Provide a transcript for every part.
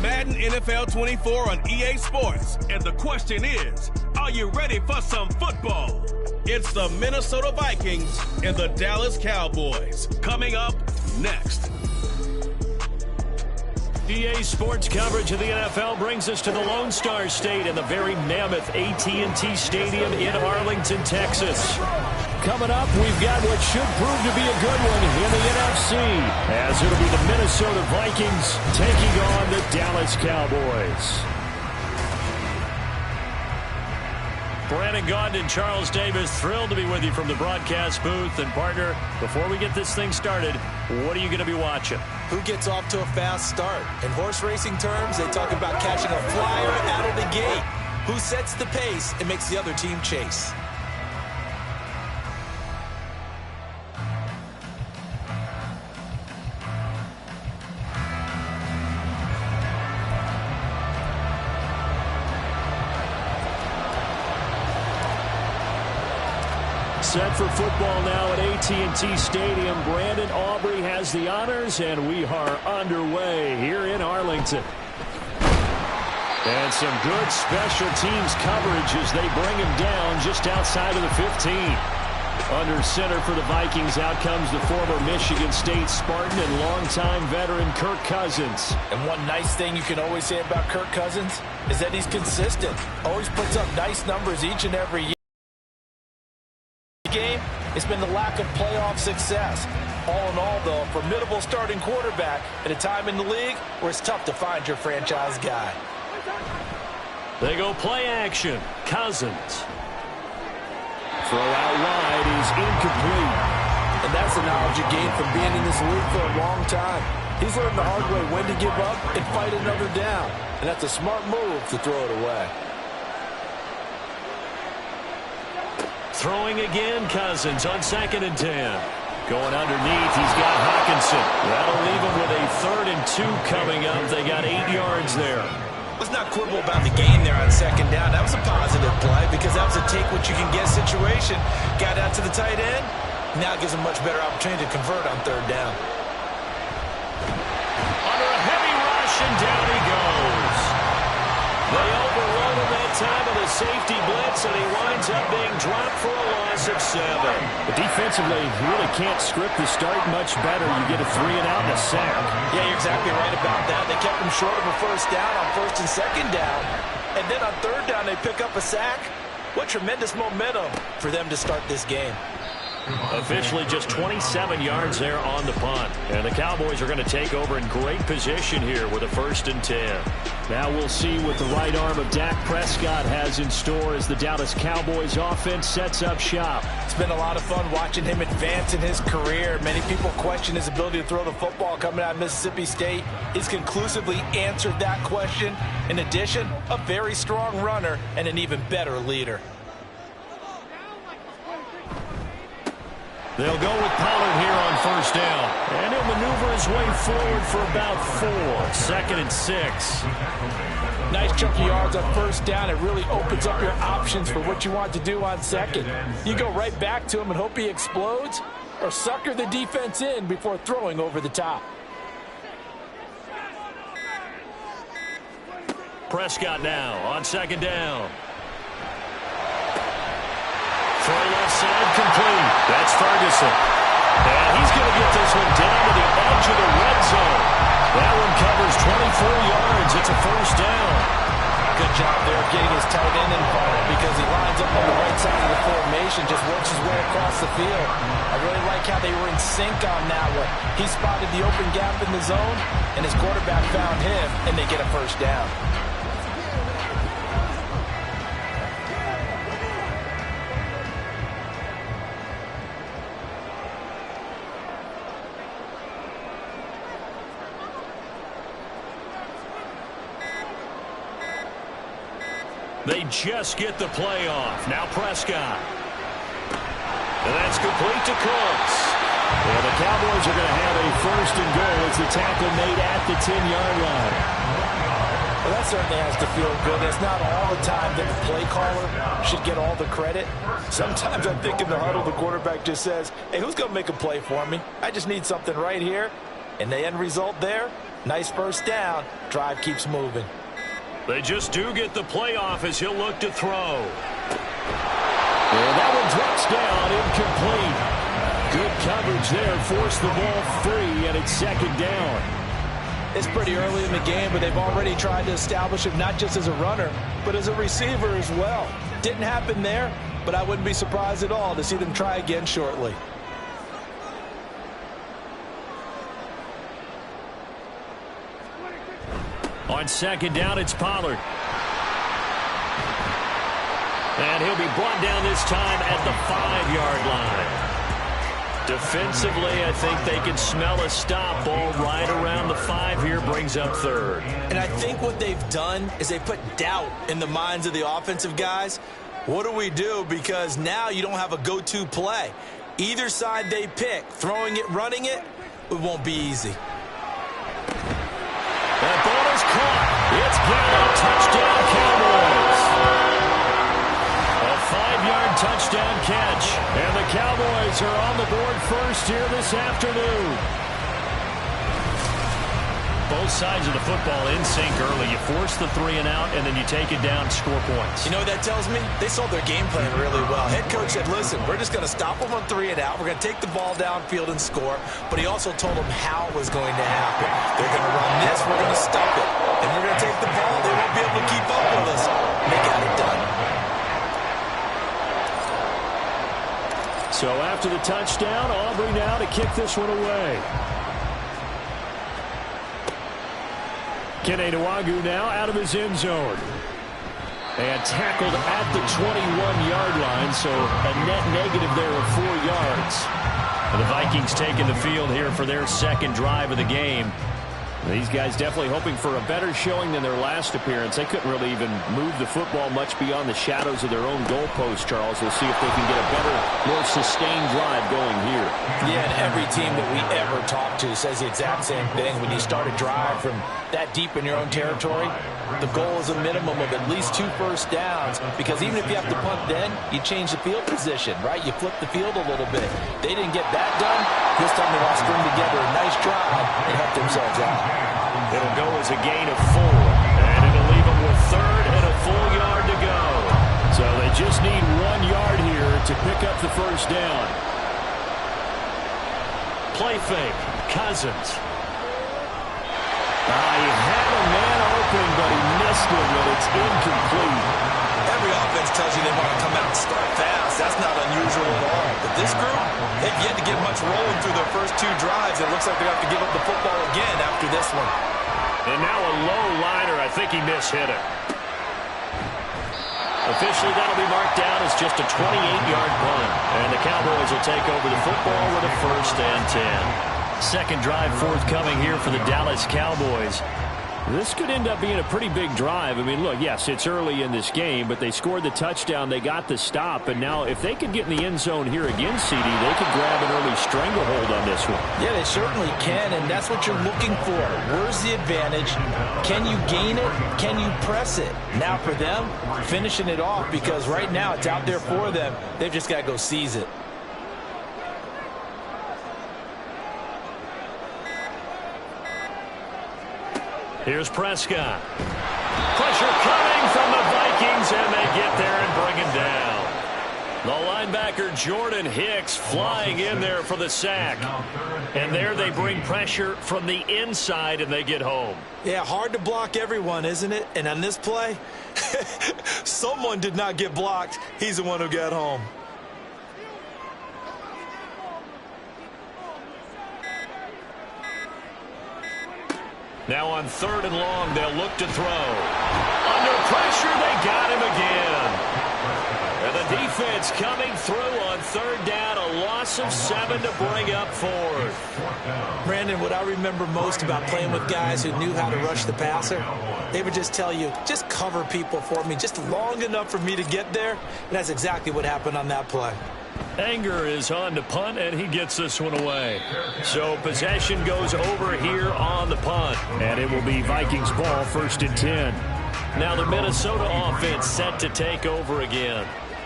Madden NFL 24 on EA Sports, and the question is, are you ready for some football? It's the Minnesota Vikings and the Dallas Cowboys. Coming up next. EA Sports coverage of the NFL brings us to the Lone Star State and the very mammoth AT&T Stadium in Arlington, Texas. Coming up, we've got what should prove to be a good one in the NFC, as it'll be the Minnesota Vikings taking on the Dallas Cowboys. Brandon Gaudin, Charles Davis, thrilled to be with you from the broadcast booth. And partner, before we get this thing started, what are you going to be watching? Who gets off to a fast start? In horse racing terms, they talk about catching a flyer out of the gate. Who sets the pace and makes the other team chase? Set for football now at AT&T Stadium. Brandon Aubrey has the honors, and we are underway here in Arlington. And some good special teams coverage as they bring him down just outside of the 15. Under center for the Vikings, out comes the former Michigan State Spartan and longtime veteran Kirk Cousins. And one nice thing you can always say about Kirk Cousins is that he's consistent. Always puts up nice numbers each and every year. Game, it's been the lack of playoff success. All in all, though, a formidable starting quarterback at a time in the league where it's tough to find your franchise guy. They go play action. Cousins. Throw out wide is incomplete. And that's the knowledge you gain from being in this league for a long time. He's learned the hard way when to give up and fight another down. And that's a smart move to throw it away. Throwing again, Cousins on 2nd and 10. Going underneath, he's got Hawkinson. That'll leave him with a 3rd and 2 coming up. They got 8 yards there. Let's not quibble about the gain there on 2nd down. That was a positive play because that was a take-what-you-can-get situation. Got out to the tight end. Now it gives him much better opportunity to convert on 3rd down. Under a heavy rush, and down he goes. They overrun him that time with a safety blitz, and he winds up being dropped for a loss of 7. But defensively, you really can't script the start much better. You get a 3 and out and a sack. Yeah, you're exactly right about that. They kept him short of a 1st down on 1st and 2nd down. And then on 3rd down, they pick up a sack. What tremendous momentum for them to start this game. Officially just 27 yards there on the punt. And the Cowboys are going to take over in great position here with a 1st and 10. Now we'll see what the right arm of Dak Prescott has in store as the Dallas Cowboys offense sets up shop. It's been a lot of fun watching him advance in his career. Many people question his ability to throw the football coming out of Mississippi State. He's conclusively answered that question. In addition, a very strong runner and an even better leader. They'll go with Pollard here on 1st down. And he'll maneuver his way forward for about 4. 2nd and 6. Nice chunk of yards on 1st down. It really opens up your options for what you want to do on 2nd. You go right back to him and hope he explodes, or sucker the defense in before throwing over the top. Prescott now on 2nd down. Throw left side complete. That's Ferguson. And he's going to get this one down to the edge of the red zone. That one covers 24 yards. It's a 1st down. Good job there getting his tight end involved because he lines up on the right side of the formation, just works his way across the field. I really like how they were in sync on that one. He spotted the open gap in the zone, and his quarterback found him, and they get a 1st down. They just get the play off. Now Prescott. And that's complete to Cooks. Well, the Cowboys are going to have a 1st and goal as the tackle made at the 10-yard line. Well, that certainly has to feel good. It's not all the time that the play caller should get all the credit. Sometimes I think in the huddle, the quarterback just says, hey, who's going to make a play for me? I just need something right here. And the end result there, Nice first down. Drive keeps moving. They just do get the playoff as he'll look to throw. And that one drops down, incomplete. Good coverage there, forced the ball free, and it's second down. It's pretty early in the game, but they've already tried to establish him not just as a runner, but as a receiver as well. Didn't happen there, but I wouldn't be surprised at all to see them try again shortly. On second down, it's Pollard. And he'll be brought down this time at the 5-yard line. Defensively, I think they can smell a stop. Ball right around the 5 here, brings up third. And I think what they've done is they put doubt in the minds of the offensive guys. What do we do? Because now you don't have a go-to play. Either side they pick, throwing it, running it, it won't be easy. That ball is caught. It's got a touchdown, Cowboys. A 5-yard touchdown catch. And the Cowboys are on the board first here this afternoon. Both sides of the football in sync early. You force the 3 and out, and then you take it down, score points. You know what that tells me? They sold their game plan really well. Head coach said, listen, we're just going to stop them on 3 and out. We're going to take the ball downfield and score. But he also told them how it was going to happen. They're going to run this. We're going to stop it. And we're going to take the ball. They won't be able to keep up with us. And they got it done. So after the touchdown, Aubrey now to kick this one away. Kene Nwangwu now out of his end zone. And tackled at the 21-yard line, so a net negative there of 4 yards. And the Vikings taking the field here for their second drive of the game. These guys definitely hoping for a better showing than their last appearance. They couldn't really even move the football much beyond the shadows of their own goalpost, Charles. We'll see if they can get a better, more sustained drive going here. Yeah, and every team that we ever talk to says the exact same thing. When you start a drive from that deep in your own territory, the goal is a minimum of at least 2 first downs, because even if you have to punt then, you change the field position, right? You flip the field a little bit. They didn't get that done. This time they want to string together a nice drive and help themselves out. It'll go as a gain of 4, and it'll leave them with 3rd and a full yard to go. So they just need 1 yard here to pick up the first down. Play fake, Cousins. He had a man open, but he missed him, and it's incomplete. Every offense tells you they want to come out and start fast. That's not unusual at all. But this group, they've yet to get much rolling through their first 2 drives. It looks like they have to give up the football again after this one. And now a low liner. I think he mishit it. Officially, that'll be marked down as just a 28-yard punt. And the Cowboys will take over the football with a 1st and 10. Second drive forthcoming here for the Dallas Cowboys. This could end up being a pretty big drive. I mean, look, yes, it's early in this game, but they scored the touchdown. They got the stop. And now if they could get in the end zone here again, CD, they could grab an early stranglehold on this one. Yeah, they certainly can, and that's what you're looking for. Where's the advantage? Can you gain it? Can you press it? Now for them, finishing it off, because right now it's out there for them. They've just got to go seize it. Here's Prescott. Pressure coming from the Vikings, and they get there and bring him down. The linebacker Jordan Hicks flying in there for the sack. And there they bring pressure from the inside, and they get home. Yeah, hard to block everyone, isn't it? And on this play, someone did not get blocked. He's the one who got home. Now on 3rd and long, they'll look to throw. Under pressure, they got him again. And the defense coming through on 3rd down, a loss of 7 to bring up 4th. Brandon, what I remember most about playing with guys who knew how to rush the passer, they would just tell you, just cover people for me, just long enough for me to get there. And that's exactly what happened on that play. Anger is on to punt, and he gets this one away. So possession goes over here on the punt, and it will be Vikings ball, 1st and 10. Now the Minnesota offense set to take over again.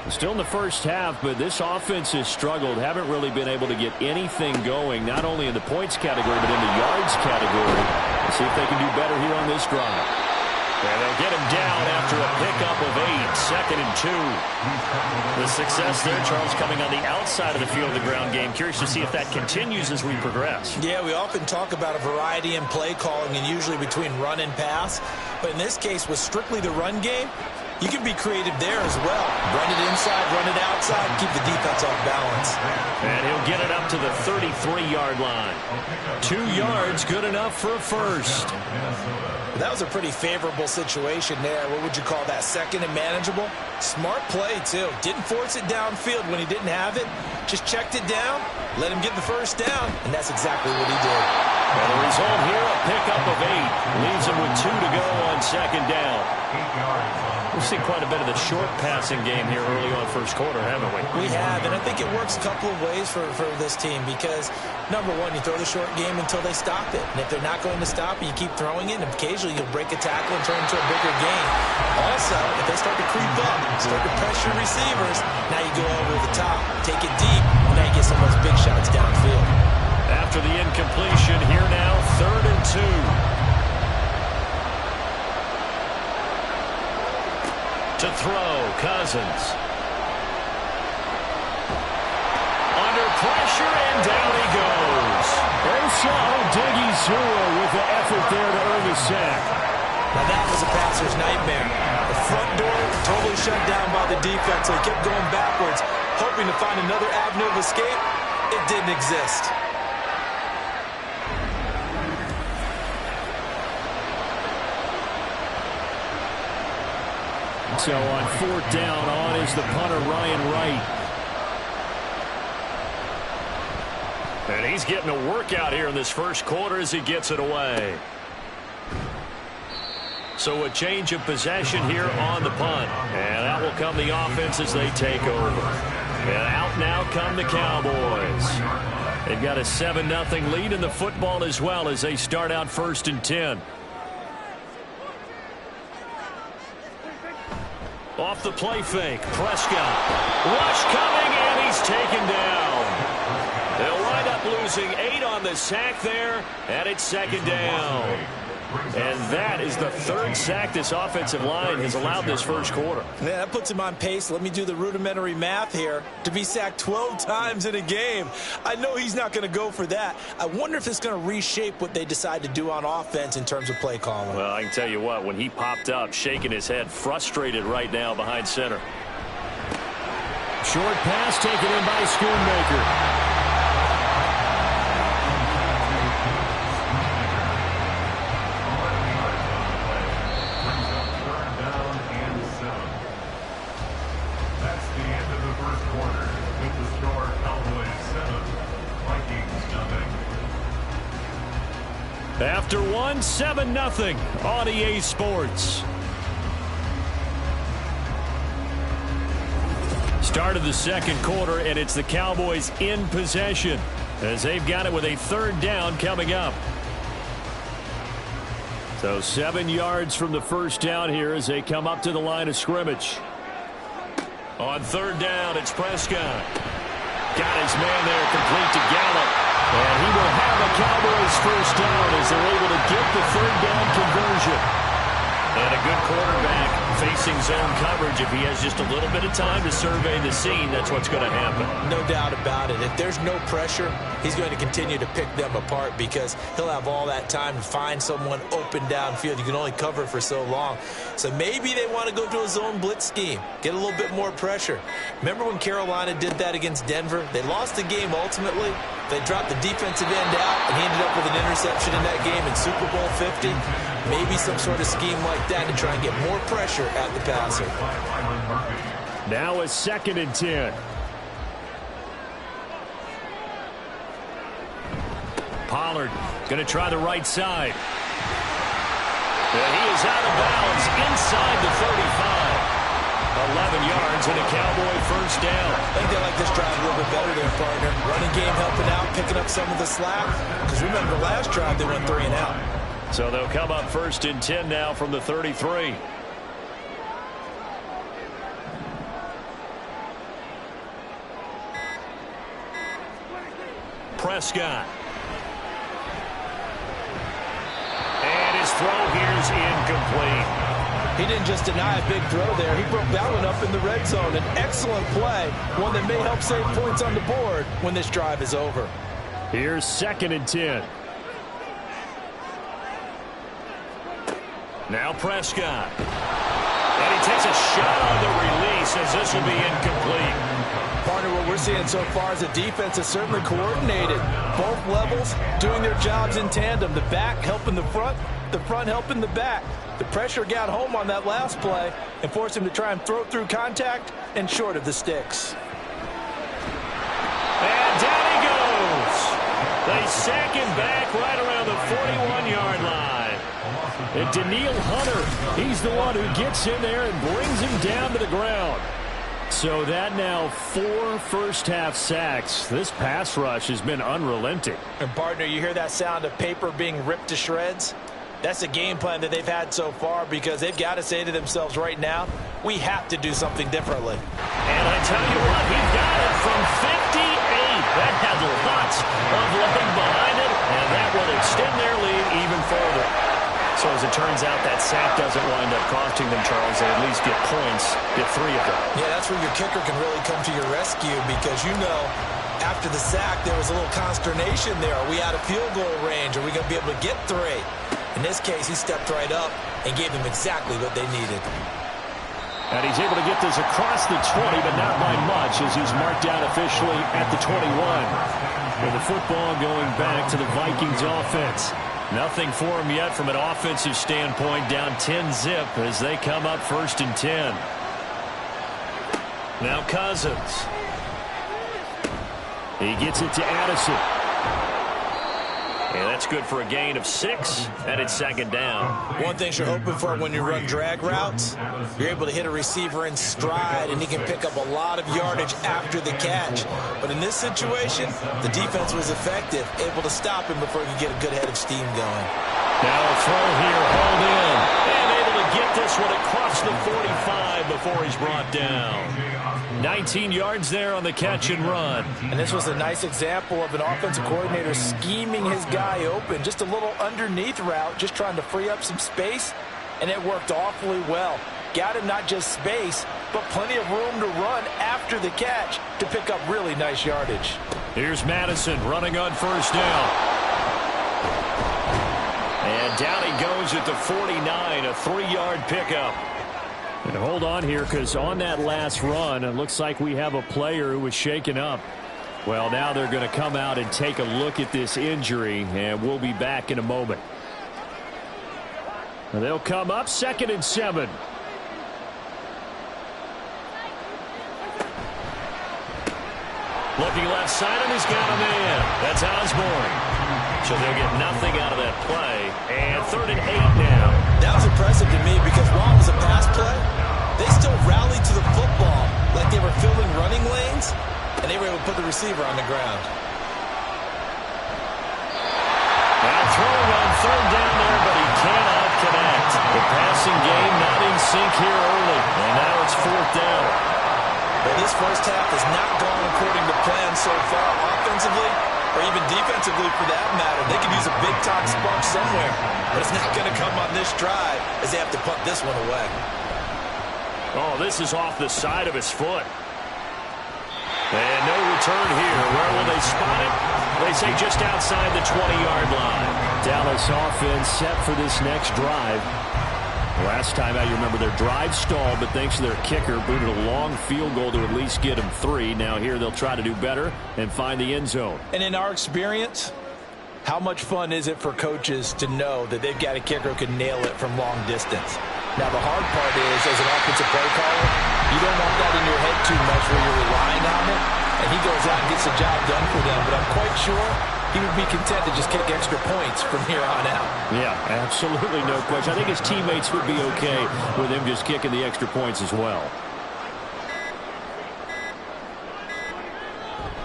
Still in the first half, but this offense has struggled. Haven't really been able to get anything going, not only in the points category, but in the yards category. Let's see if they can do better here on this drive. And they'll get him down after a pickup of 8, 2nd and 2. The success there, Charles, coming on the outside of the field of the ground game. Curious to see if that continues as we progress. Yeah, we often talk about a variety in play calling and usually between run and pass. But in this case, with strictly the run game, you can be creative there as well. Run it inside, run it outside, keep the defense off balance. And he'll get it up to the 33-yard line. 2 yards, good enough for a first. That was a pretty favorable situation there. What would you call that? 2nd and manageable? Smart play, too. Didn't force it downfield when he didn't have it. Just checked it down, let him get the first down, and that's exactly what he did. And the result here, a pickup of 8. Leaves him with 2 to go on 2nd down. We've seen quite a bit of the short passing game here early on first quarter, haven't we? We have, and I think it works a couple of ways for this team because, number one, you throw the short game until they stop it. And if they're not going to stop it, you keep throwing it, and occasionally you'll break a tackle and turn it into a bigger game. Also, if they start to creep up, start to pressure receivers, now you go over the top, take it deep, and now you get some of those big shots downfield. After the incompletion, here now, 3rd and 2. To throw, Cousins. Under pressure, and down he goes. Osa Odighizuwa with the effort there to earn the sack. Now that was a passer's nightmare. The front door totally shut down by the defense, so he kept going backwards, hoping to find another avenue of escape. It didn't exist. So on 4th down, on is the punter, Ryan Wright. And he's getting a workout here in this first quarter as he gets it away. So a change of possession here on the punt. And that will come the offense as they take over. And out now come the Cowboys. They've got a 7-0 lead in the football as well as they start out 1st and 10. Off the play fake, Prescott. Rush coming, and he's taken down. They'll wind up losing 8 on the sack there, and it's 2nd down. And that is the 3rd sack this offensive line has allowed this first quarter. Yeah, that puts him on pace. Let me do the rudimentary math here. To be sacked 12 times in a game, I know he's not going to go for that. I wonder if it's going to reshape what they decide to do on offense in terms of play calling. Well, I can tell you what, when he popped up, shaking his head, frustrated right now behind center. Short pass taken in by Schoonmaker. After 7-0 on EA Sports. Start of the 2nd quarter, and it's the Cowboys in possession as they've got it with a 3rd down coming up. So 7 yards from the first down here as they come up to the line of scrimmage. On 3rd down, it's Prescott. Got his man there, complete to Gallup. And he will have a Cowboys first down as they're able to get the 3rd down conversion. And a good quarterback facing zone coverage. If he has just a little bit of time to survey the scene, that's what's going to happen. No doubt about it. If there's no pressure, he's going to continue to pick them apart because he'll have all that time to find someone open downfield. You can only cover for so long. So maybe they want to go to a zone blitz scheme, get a little bit more pressure. Remember when Carolina did that against Denver? They lost the game ultimately. They dropped the defensive end out, and he ended up with an interception in that game in Super Bowl 50. Maybe some sort of scheme like that to try and get more pressure at the passer. Now a 2nd and 10. Pollard going to try the right side. And he is out of bounds inside the 35. 11 yards and a Cowboy first down. I think they like this drive a little bit better there, partner. Running game helping out, picking up some of the slack. Because remember, the last drive they went 3 and out. So they'll come up 1st and 10 now from the 33. Prescott. And his throw here is incomplete. He didn't just deny a big throw there. He broke that one up in the red zone. An excellent play, one that may help save points on the board when this drive is over. Here's 2nd and 10. Now Prescott. And he takes a shot on the release as this will be incomplete. Partner, what we're seeing so far is the defense is certainly coordinated. Both levels doing their jobs in tandem. The back helping the front helping the back. The pressure got home on that last play and forced him to try and throw through contact and short of the sticks. And down he goes. They sack him back right around the 41-yard line. And Daniil Hunter, he's the one who gets in there and brings him down to the ground. So that now 4 first-half sacks. This pass rush has been unrelenting. And partner, you hear that sound of paper being ripped to shreds? That's the game plan that they've had so far because they've got to say to themselves right now, we have to do something differently. And I tell you what, he got it from 58. That had lots of leg behind it, and that will extend their lead even further. So as it turns out, that sack doesn't wind up costing them, Charles. They at least get points, get 3 of them. Yeah, that's where your kicker can really come to your rescue because after the sack, there was a little consternation there. Are we out of field goal range? Are we going to be able to get 3? In this case, he stepped right up and gave them exactly what they needed. And he's able to get this across the 20, but not by much as he's marked down officially at the 21. With the football going back to the Vikings offense. Nothing for him yet from an offensive standpoint, down 10-zip as they come up 1st and 10. Now Cousins. He gets it to Addison. And that's good for a gain of 6, and it's 2nd down. One thing you're hoping for when you run drag routes, you're able to hit a receiver in stride, and he can pick up a lot of yardage after the catch. But in this situation, the defense was effective, able to stop him before he could get a good head of steam going. Now a throw here, hauled in, and able to get this one across the 45 before he's brought down. 19 yards there on the catch and run. And this was a nice example of an offensive coordinator scheming his guy open. Just a little underneath route, just trying to free up some space, and it worked awfully well. Got him not just space, but plenty of room to run after the catch to pick up really nice yardage. Here's Madison running on 1st down. And down he goes at the 49, a 3-yard pickup. And hold on here because on that last run, it looks like we have a player who was shaken up. Well, now they're going to come out and take a look at this injury, and we'll be back in a moment. And they'll come up 2nd and 7. Looking left side, and he's got a man. That's Osborne. So they'll get nothing out of that play. And 3rd and 8 now. That was impressive to me because while it was a pass play, they still rallied to the football like they were filling running lanes, and they were able to put the receiver on the ground. Now throwing on 3rd down there, but he cannot connect. The passing game not in sync here early, and now it's 4th down. But this first half has not gone according to plan so far offensively, or even defensively for that matter. They could use a big-time spark somewhere, but it's not going to come on this drive as they have to punt this one away. Oh, this is off the side of his foot. And no return here. Where will they spot it? They say just outside the 20-yard line. Dallas offense set for this next drive. Last time out, you remember their drive stalled, but thanks to their kicker, booted a long field goal to at least get them 3. Now here they'll try to do better and find the end zone. And in our experience, how much fun is it for coaches to know that they've got a kicker who can nail it from long distance? Now, the hard part is, as an offensive play caller, you don't want that in your head too much where you're relying on it, and he goes out and gets the job done for them. But I'm quite sure he would be content to just kick extra points from here on out. Yeah, absolutely no question. I think his teammates would be okay with him just kicking the extra points as well.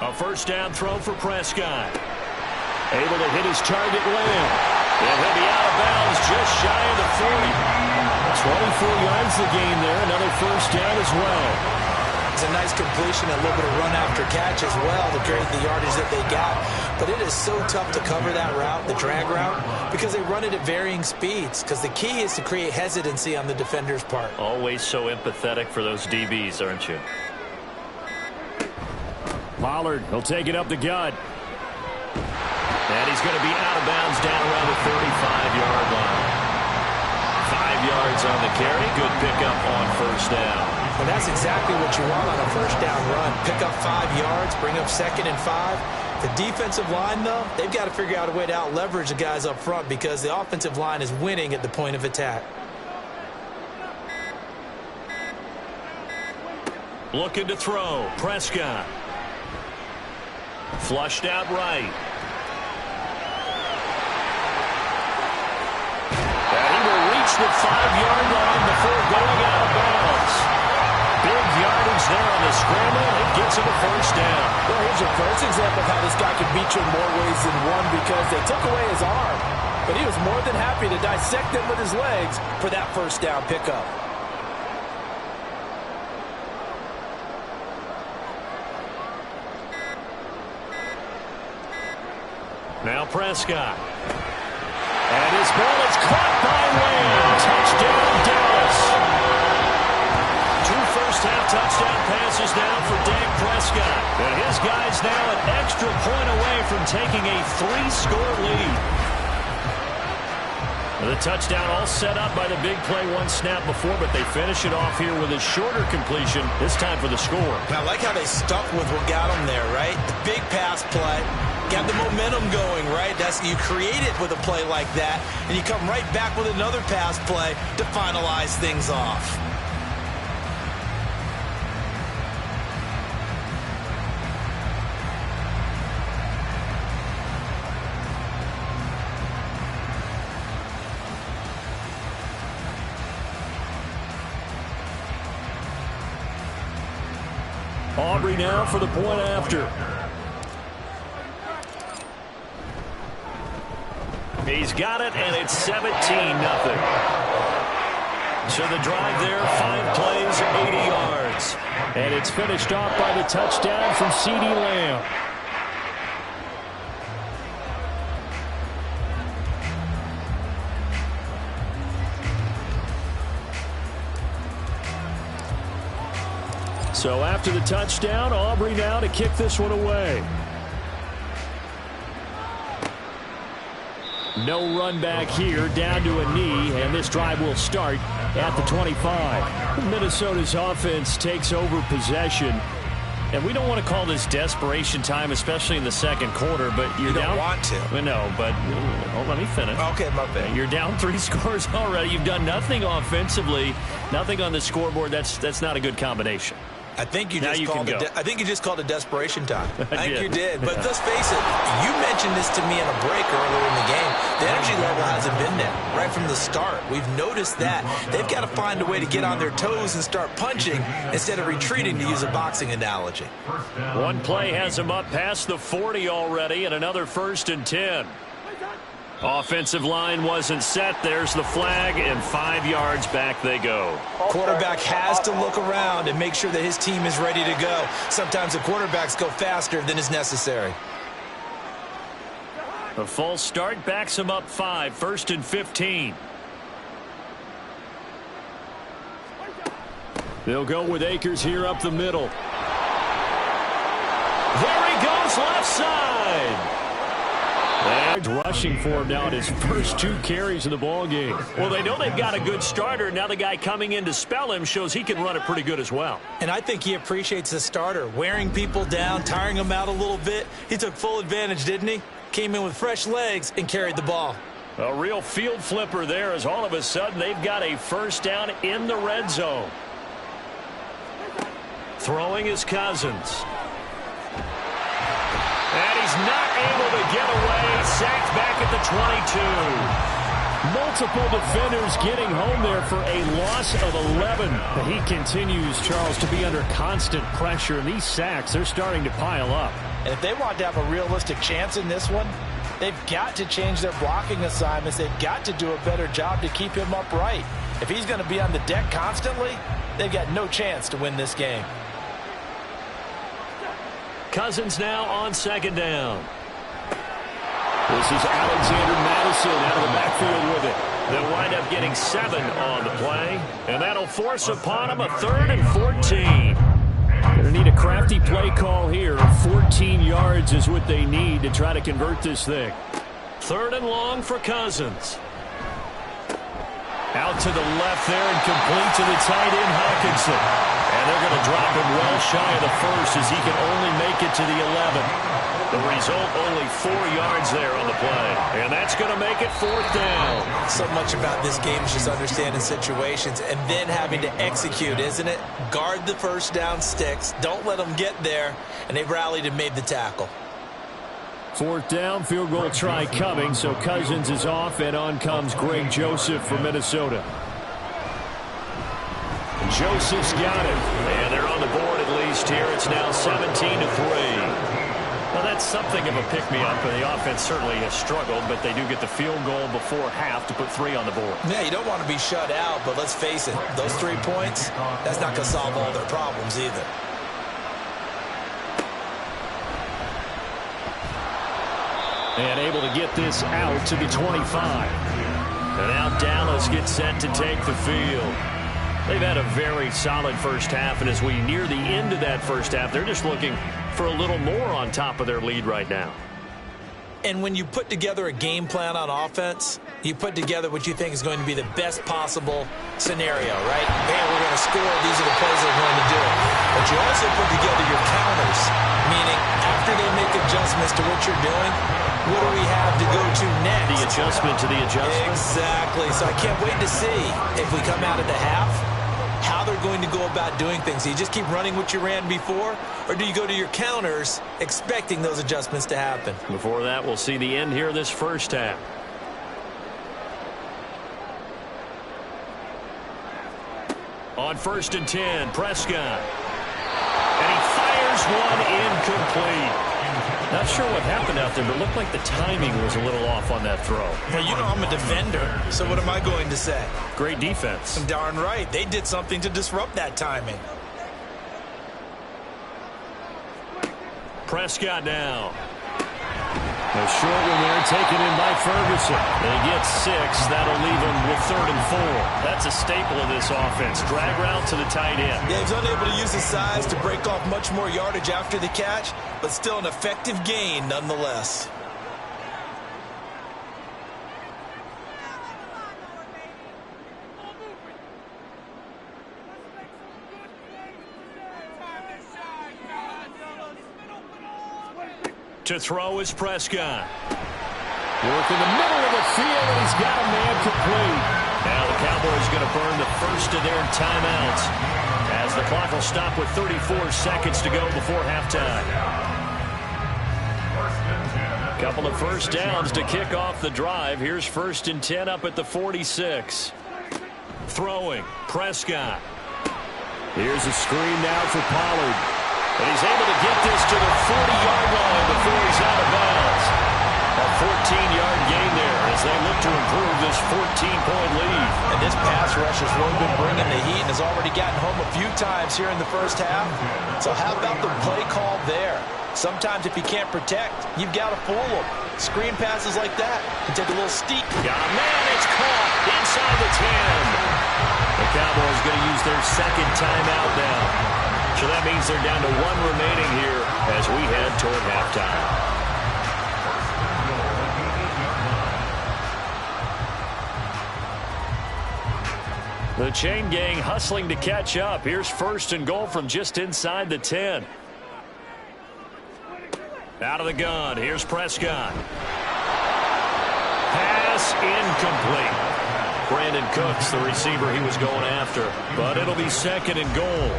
A 1st down throw for Prescott. Able to hit his target Lamb. And he'll be out of bounds just shy of the 40. 24 yards the gain there. Another 1st down as well. It's a nice completion, a little bit of run after catch as well to create the yardage that they got. But it is so tough to cover that route, the drag route, because they run it at varying speeds. Because the key is to create hesitancy on the defender's part. Always so empathetic for those DBs, aren't you? Pollard, he'll take it up the gut. And he's going to be out of bounds down around the 35-yard line. 5 yards on the carry. Good pickup on first down. Well, that's exactly what you want on a first down run. Pick up 5 yards, bring up 2nd and 5. The defensive line, though, they've got to figure out a way to out-leverage the guys up front because the offensive line is winning at the point of attack. Looking to throw. Prescott. Flushed out right. And he will reach the 5-yard line before going out of bounds. Big yardage there on the scramble. It gets him a first down. Well, here's your first example of how this guy can beat you in more ways than one because they took away his arm. But he was more than happy to dissect them with his legs for that first down pickup. Now Prescott. And his ball is caught by Lamb. Touchdown, Dallas. 2 first-half touchdown passes now for Dak Prescott. And his guy's now an extra point away from taking a 3-score lead. The touchdown all set up by the big play 1 snap before, but they finish it off here with a shorter completion, this time for the score. I like how they stuck with what got them there, right? The big pass play. Got the momentum going, right? You create it with a play like that, and you come right back with another pass play to finalize things off. Aubrey now for the point after. He's got it, and it's 17-0. So the drive there, 5 plays, 80 yards. And it's finished off by the touchdown from CeeDee Lamb. So after the touchdown, Aubrey now to kick this one away. No run back here, down to a knee, and this drive will start at the 25. Minnesota's offense takes over possession. And we don't want to call this desperation time, especially in the second quarter, but you're down. You don't want to. No, but let me finish. Okay, my bad. You're down 3 scores already. You've done nothing offensively, nothing on the scoreboard. That's not a good combination. I think you just called it desperation time. I think you did. But let's face it, you mentioned this to me in a break earlier in the game. The energy level hasn't been there right from the start. We've noticed that. They've got to find a way to get on their toes and start punching instead of retreating, to use a boxing analogy. 1 play has them up past the 40 already, and another 1st and 10. Offensive line wasn't set. There's the flag, and 5 yards back they go. Quarterback has to look around and make sure that his team is ready to go. Sometimes the quarterbacks go faster than is necessary. A false start backs him up 5, 1st and 15. They'll go with Akers here up the middle. There he goes, left side. And rushing for him now in his first 2 carries in the ball game. Well, they know they've got a good starter. Now the guy coming in to spell him shows he can run it pretty good as well. And I think he appreciates the starter, wearing people down, tiring them out a little bit. He took full advantage, didn't he? Came in with fresh legs and carried the ball. A real field flipper there, as all of a sudden they've got a first down in the red zone. Throwing is Cousins. And he's not able to get away. Sacked back at the 22. Multiple defenders getting home there for a loss of 11. But he continues, Charles, to be under constant pressure. And these sacks, they're starting to pile up. And if they want to have a realistic chance in this one, they've got to change their blocking assignments. They've got to do a better job to keep him upright. If he's going to be on the deck constantly, they've got no chance to win this game. Cousins now on second down. This is Alexander Madison out of the backfield with it. They'll wind up getting 7 on the play, and that'll force upon them a 3rd and 14. Going to need a crafty play call here. 14 yards is what they need to try to convert this thing. 3rd and long for Cousins. Out to the left there and complete to the tight end, Hawkinson. And they're going to drop him well shy of the first as he can only make it to the 11. The result, only 4 yards there on the play. And that's going to make it 4th down. So much about this game is just understanding situations and then having to execute, isn't it? Guard the first down sticks. Don't let them get there. And they rallied and made the tackle. 4th down, field goal try coming. So Cousins is off, and on comes Greg Joseph from Minnesota. Joseph's got it. And they're on the board at least here. It's now 17-3. Well, that's something of a pick-me-up, and the offense certainly has struggled, but they do get the field goal before half to put 3 on the board. Yeah, you don't want to be shut out, but let's face it, those 3 points, that's not going to solve all their problems either. And able to get this out to the 25. And now Dallas gets set to take the field. They've had a very solid first half, and as we near the end of that first half, they're just looking for a little more on top of their lead right now. And when you put together a game plan on offense, you put together what you think is going to be the best possible scenario, right? Hey, we're going to score. These are the plays they're going to do. But you also put together your counters, meaning after they make adjustments to what you're doing, what do we have to go to next? The adjustment to the adjustment. Exactly. So I can't wait to see if we come out at the half, how they're going to go about doing things. Do you just keep running what you ran before, or do you go to your counters expecting those adjustments to happen? Before that, we'll see the end here of this first half. On 1st and 10, Prescott. And he fires one incomplete. Not sure what happened out there, but it looked like the timing was a little off on that throw. Well, you know I'm a defender, so what am I going to say? Great defense. Darn right. They did something to disrupt that timing. Prescott now. A short one there taken in by Ferguson. They get 6. That'll leave them with 3rd and 4. That's a staple of this offense. Drag route to the tight end. Yeah, he's unable to use his size to break off much more yardage after the catch, but still an effective gain nonetheless. To throw is Prescott. Work in the middle of the field, and he's got a man complete. Now the Cowboys going to burn the first of their timeouts as the clock will stop with 34 seconds to go before halftime. Couple of first downs to kick off the drive. Here's 1st and 10 up at the 46. Throwing, Prescott. Here's a screen now for Pollard. And he's able to get this to the 40-yard line before he's out of bounds. A 14-yard gain there as they look to improve this 14-point lead. And this pass rush has really been bringing the heat and has already gotten home a few times here in the first half. So how about the play call there? Sometimes if you can't protect, you've got to fool them. Screen passes like that can take a little steep. Got a man, it's caught inside the 10. The Cowboys going to use their 2nd timeout now. So that means they're down to 1 remaining here as we head toward halftime. The chain gang hustling to catch up. Here's 1st and goal from just inside the 10. Out of the gun. Here's Prescott. Pass incomplete. Brandon Cooks, the receiver he was going after. But it'll be 2nd and goal.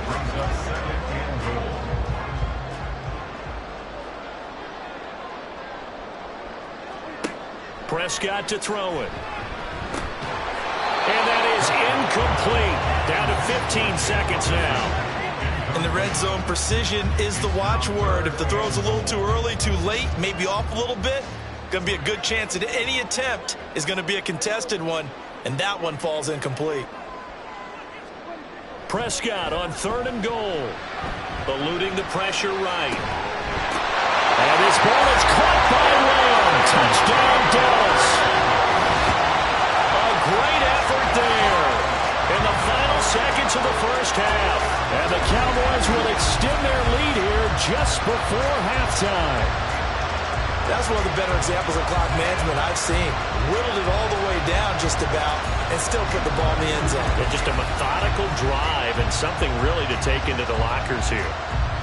Prescott to throw it. And that is incomplete. Down to 15 seconds now. In the red zone, precision is the watchword. If the throw's a little too early, too late, maybe off a little bit, going to be a good chance that any attempt is going to be a contested one, and that one falls incomplete. Prescott on 3rd and goal. Eluding the pressure right. And this ball is caught by Lamb. Touchdown, Dallas. A great effort there in the final seconds of the first half. And the Cowboys will extend their lead here just before halftime. That's one of the better examples of clock management I've seen. Whittled it all the way down just about and still put the ball in the end zone. Yeah, just a methodical drive and something really to take into the lockers here.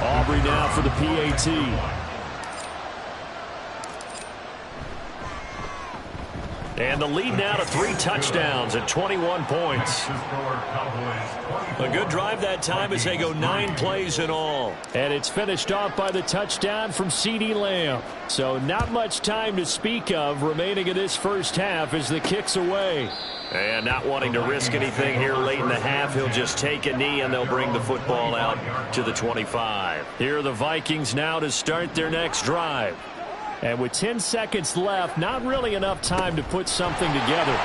Aubrey now for the PAT. And the lead now to 3 touchdowns at 21 points. A good drive that time as they go 9 plays in all. And it's finished off by the touchdown from CeeDee Lamb. So not much time to speak of remaining in this first half as the kick's away. And not wanting to risk anything here late in the half, he'll just take a knee and they'll bring the football out to the 25. Here are the Vikings now to start their next drive. And with 10 seconds left, not really enough time to put something together.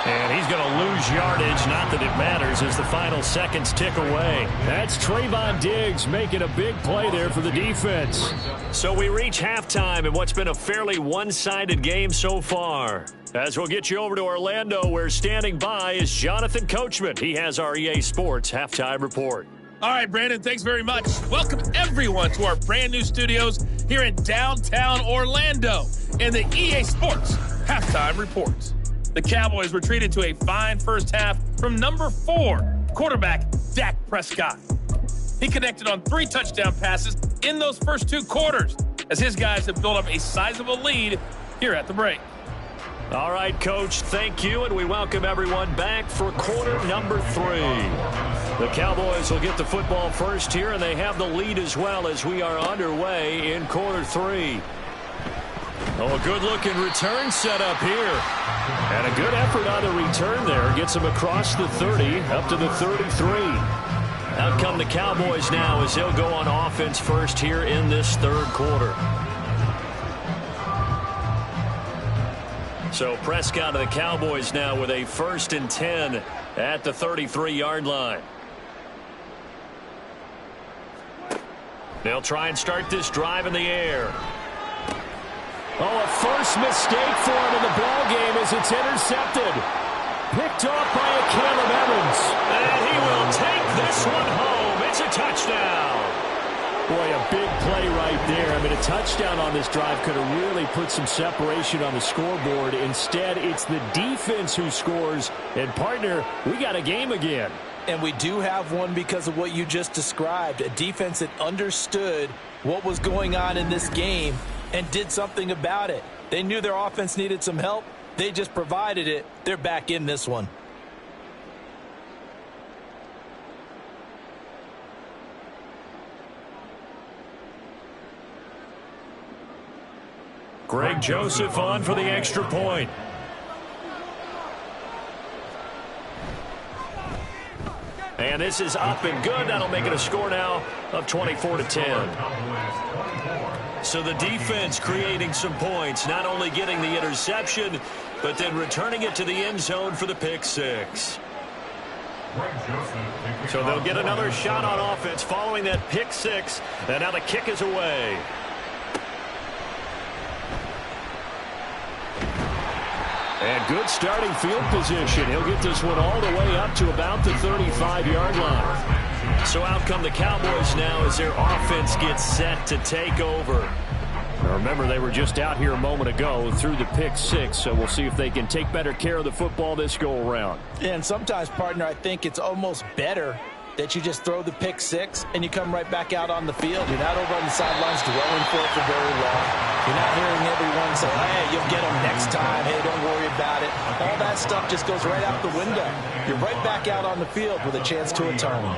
And he's going to lose yardage, not that it matters, as the final seconds tick away. That's Trayvon Diggs making a big play there for the defense. So we reach halftime in what's been a fairly one-sided game so far. As we'll get you over to Orlando, where standing by is Jonathan Coachman. He has our EA Sports Halftime Report. All right, Brandon, thanks very much. Welcome everyone to our brand new studios here in downtown Orlando in the EA Sports Halftime Report. The Cowboys were treated to a fine first half from number 4, quarterback Dak Prescott. He connected on 3 touchdown passes in those first 2 quarters as his guys have built up a sizable lead here at the break. All right, Coach, thank you, and we welcome everyone back for quarter number 3. The Cowboys will get the football first here, and they have the lead as well as we are underway in quarter 3. Oh, a good-looking return set up here. And a good effort on the return there. Gets him across the 30, up to the 33. Out come the Cowboys now as they'll go on offense first here in this third quarter. So Prescott and the Cowboys now with a 1st and 10 at the 33-yard line. They'll try and start this drive in the air. Oh, a first mistake for him in the ball game as it's intercepted. Picked off by a Caleb Evans. And he will take this one home. It's a touchdown. Boy, a big play right there. I mean, a touchdown on this drive could have really put some separation on the scoreboard. Instead, it's the defense who scores. And, partner, we got a game again. And we do have one because of what you just described. A defense that understood what was going on in this game and did something about it. They knew their offense needed some help. They just provided it. They're back in this one. Greg Joseph on for the extra point. And this is up and good. That'll make it a score now of 24-10. So the defense creating some points, not only getting the interception, but then returning it to the end zone for the pick 6. So they'll get another shot on offense following that pick 6. And now the kick is away. And good starting field position. He'll get this one all the way up to about the 35-yard line. So out come the Cowboys now as their offense gets set to take over. Now remember, they were just out here a moment ago through the pick 6, so we'll see if they can take better care of the football this go-around. And sometimes, partner, I think it's almost better that you just throw the pick 6 and you come right back out on the field. You're not over on the sidelines dwelling for it for very long. You're not hearing everyone say, hey, you'll get them next time. Hey, don't worry about it. All that stuff just goes right out the window. You're right back out on the field with a chance to atone.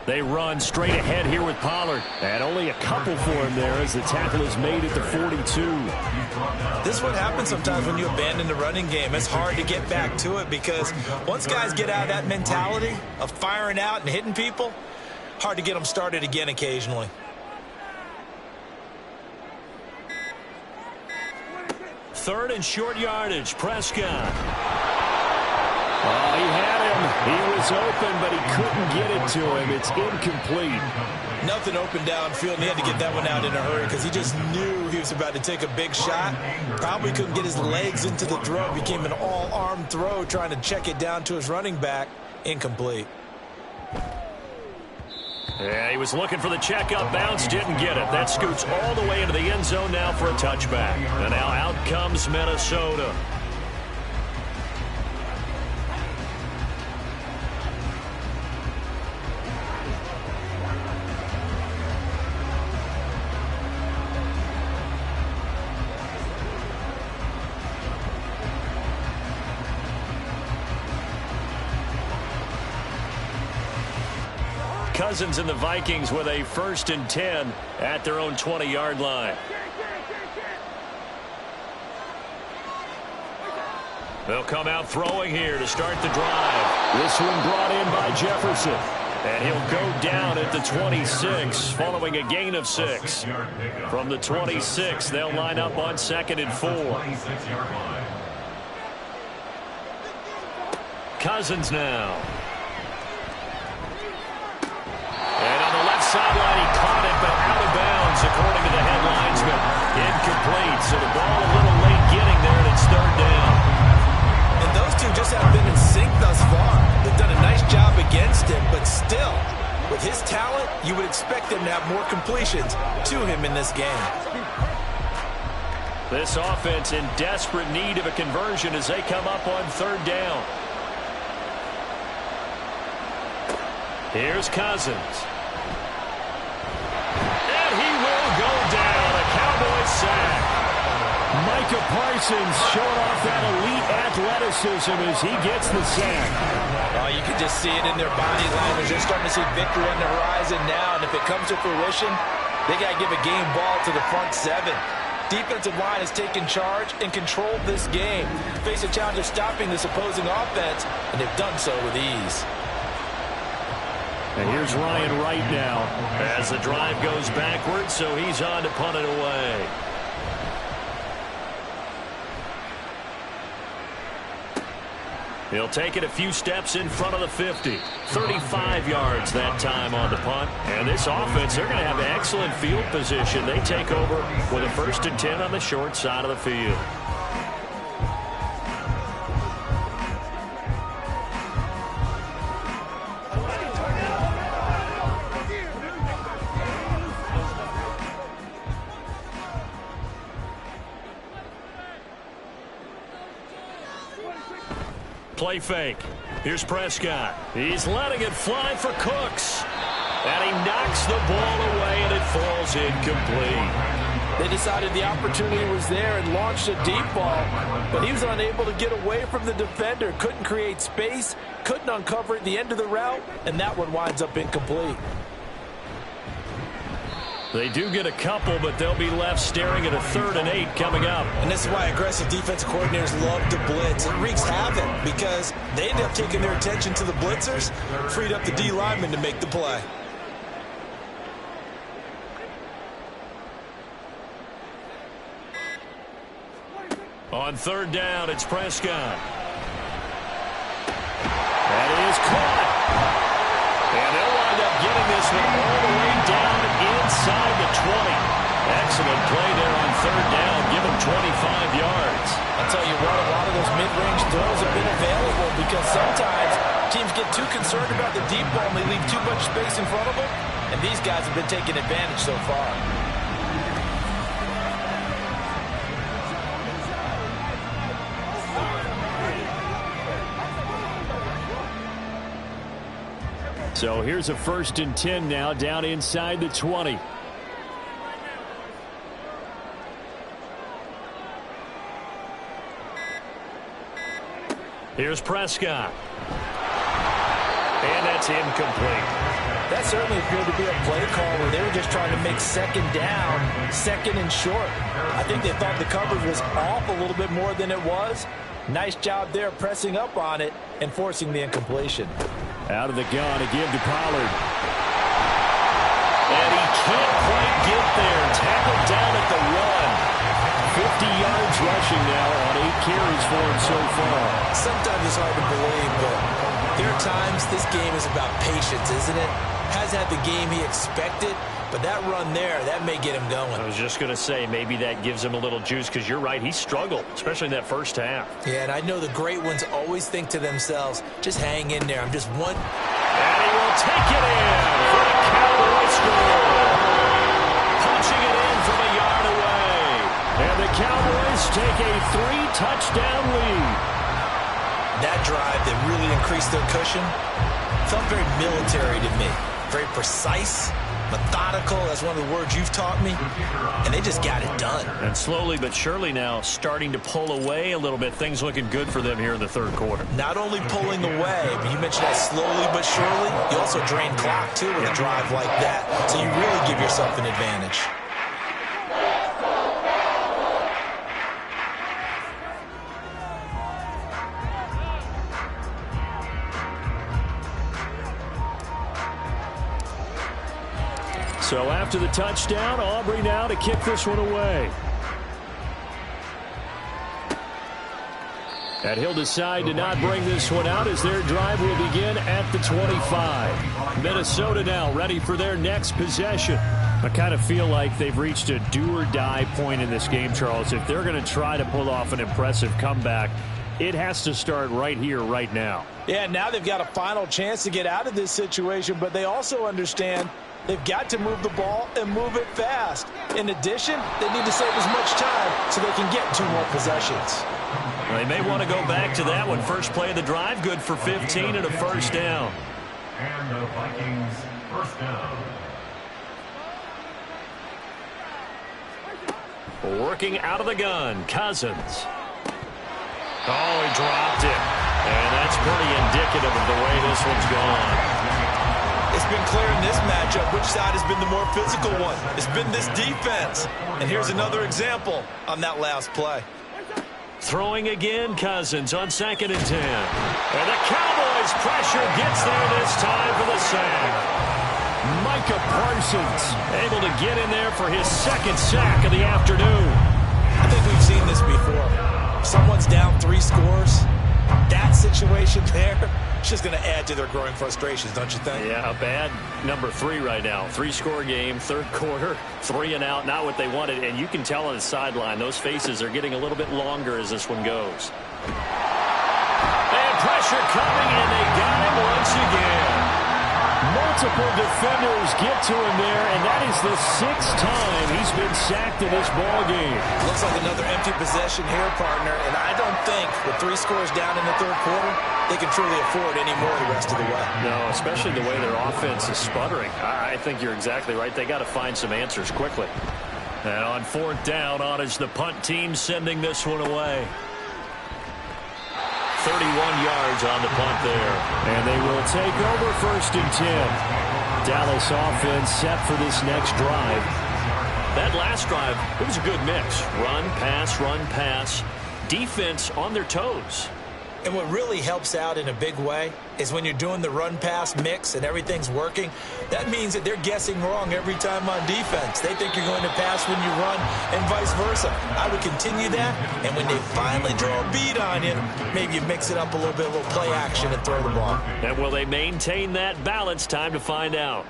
They run straight ahead here with Pollard. And only a couple for him there as the tackle is made at the 42. This is what happens sometimes when you abandon the running game. It's hard to get back to it because once guys get out of that mentality of firing out and hitting people, hard to get them started again occasionally. Third and short yardage. Prescott. Oh, he had him. He was open, but he couldn't get it to him. It's incomplete. Nothing open downfield, and he had to get that one out in a hurry because he just knew he was about to take a big shot. Probably couldn't get his legs into the throw. It became an all-arm throw trying to check it down to his running back. Incomplete. Yeah, he was looking for the checkup bounce, didn't get it. That scoots all the way into the end zone now for a touchback. And now out comes Minnesota. Cousins and the Vikings with a 1st and 10 at their own 20-yard line. They'll come out throwing here to start the drive. This one brought in by Jefferson. And he'll go down at the 26 following a gain of 6. From the 26, they'll line up on 2nd and 4. Cousins now. And on the left sideline, he caught it, but out of bounds, according to the head linesman. Incomplete, so the ball a little late getting there, and it's 3rd down. And those two just haven't been in sync thus far. They've done a nice job against him, but still, with his talent, you would expect him to have more completions to him in this game. This offense in desperate need of a conversion as they come up on 3rd down. Here's Cousins. And he will go down. A Cowboys sack. Micah Parsons showing off that elite athleticism as he gets the sack. Oh, you can just see it in their body language. They're starting to see victory on the horizon now, and if it comes to fruition, they got to give a game ball to the front 7. Defensive line has taken charge and controlled this game. Face a challenge of stopping this opposing offense, and they've done so with ease. And here's Ryan Wright now as the drive goes backwards, so he's on to punt it away. He'll take it a few steps in front of the 50. 35 yards that time on the punt. And this offense, they're going to have excellent field position. They take over with a 1st and 10 on the short side of the field. Play fake. Here's Prescott. He's letting it fly for Cooks. And he knocks the ball away, and it falls incomplete. They decided the opportunity was there and launched a deep ball, but he was unable to get away from the defender. Couldn't create space, couldn't uncover at the end of the route, and that one winds up incomplete. They do get a couple, but they'll be left staring at a 3rd and 8 coming up. And this is why aggressive defensive coordinators love to blitz. It wreaks havoc because they end up taking their attention to the blitzers, freed up the D lineman to make the play. On 3rd down, it's Prescott. That is caught. And they'll wind up getting this one all the way down inside the 20. Excellent play there on 3rd down. Give him 25 yards. I'll tell you what, a lot of those mid-range throws have been available because sometimes teams get too concerned about the deep ball and they leave too much space in front of them. And these guys have been taking advantage so far. So here's a 1st and 10 now down inside the 20. Here's Prescott. And that's incomplete. That certainly appeared to be a play call where they were just trying to make 2nd down, 2nd and short. I think they thought the coverage was off a little bit more than it was. Nice job there pressing up on it and forcing the incompletion. Out of the gun again to Pollard. And he can't quite get there. Tackled down at the 1. 50 yards rushing now on 8 carries for him so far. Sometimes it's hard to believe, but there are times this game is about patience, isn't it? Hasn't had the game he expected, but that run there, that may get him going. I was just going to say, maybe that gives him a little juice, because you're right, he struggled, especially in that first half. Yeah, and I know the great ones always think to themselves, just hang in there, I'm just one. And he will take it in for the Cowboy score. Punching it in from a yard away. And the Cowboys take a 3-touchdown lead. That drive that really increased their cushion felt very military to me. Very precise, methodical. That's one of the words you've taught me. And they just got it done. And slowly but surely now starting to pull away a little bit. Things looking good for them here in the third quarter. Not only pulling away, but you mentioned that slowly but surely. You also drain clock, too, with a drive like that. So you really give yourself an advantage. So after the touchdown, Aubrey now to kick this one away. And he'll decide to not bring this one out as their drive will begin at the 25. Minnesota now ready for their next possession. I kind of feel like they've reached a do-or-die point in this game, Charles. If they're going to try to pull off an impressive comeback, it has to start right here, right now. Yeah, now they've got a final chance to get out of this situation, but they also understand they've got to move the ball and move it fast. In addition, they need to save as much time so they can get 2 more possessions. They may want to go back to that one. First play of the drive, good for 15 and a first down. And the Vikings first down. Working out of the gun, Cousins. Oh, he dropped it. And that's pretty indicative of the way this one's gone. It's been clear in this matchup which side has been the more physical one. It's been this defense. And here's another example on that last play. Throwing again, Cousins on 2nd and 10. And the Cowboys pressure gets there this time for the sack. Micah Parsons able to get in there for his 2nd sack of the afternoon. I think we've seen this before. Someone's down 3 scores. That situation there, it's just going to add to their growing frustrations, don't you think? Yeah, bad number 3 right now. 3-score game, third quarter, 3 and out, not what they wanted. And you can tell on the sideline, those faces are getting a little bit longer as this one goes. And pressure coming, and they got him once again. Multiple defenders get to him there, and that is the 6th time he's been sacked in this ball game. Looks like another empty possession here, partner, and I don't think with 3 scores down in the third quarter, they can truly afford any more the rest of the way. No, especially the way their offense is sputtering. I think you're exactly right. They got to find some answers quickly. And on 4th down, on is the punt team sending this one away. 31 yards on the punt there. And they will take over 1st and 10. Dallas offense set for this next drive. That last drive, it was a good mix. Run, pass. Defense on their toes. And what really helps out in a big way is when you're doing the run-pass mix and everything's working, that means that they're guessing wrong every time on defense. They think you're going to pass when you run and vice versa. I would continue that, and when they finally draw a beat on you, maybe you mix it up a little bit, a little play action and throw the ball. And will they maintain that balance? Time to find out.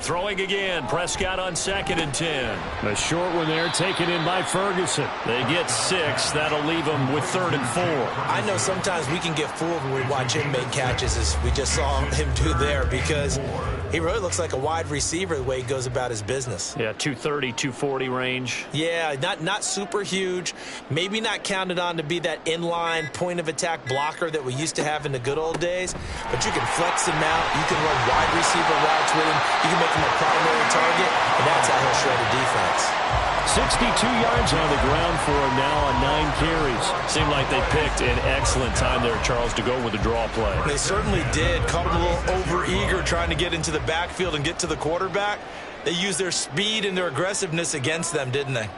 Throwing again, Prescott on 2nd and 10. A short one there, taken in by Ferguson. They get 6. That'll leave them with 3rd and 4. I know sometimes we can get fooled when we watch him make catches, as we just saw him do there, because he really looks like a wide receiver the way he goes about his business. Yeah, 230, 240 range. Yeah, not super huge. Maybe not counted on to be that inline point-of-attack blocker that we used to have in the good old days, but you can flex him out. You can run wide receiver routes with him. You can make him a primary target, and that's how he'll shred a defense. 62 yards on the ground for him now on 9 carries. Seemed like they picked an excellent time there, Charles, to go with the draw play. They certainly did. Caught him a little over-eager trying to get into the backfield and get to the quarterback. They used their speed and their aggressiveness against them, didn't they?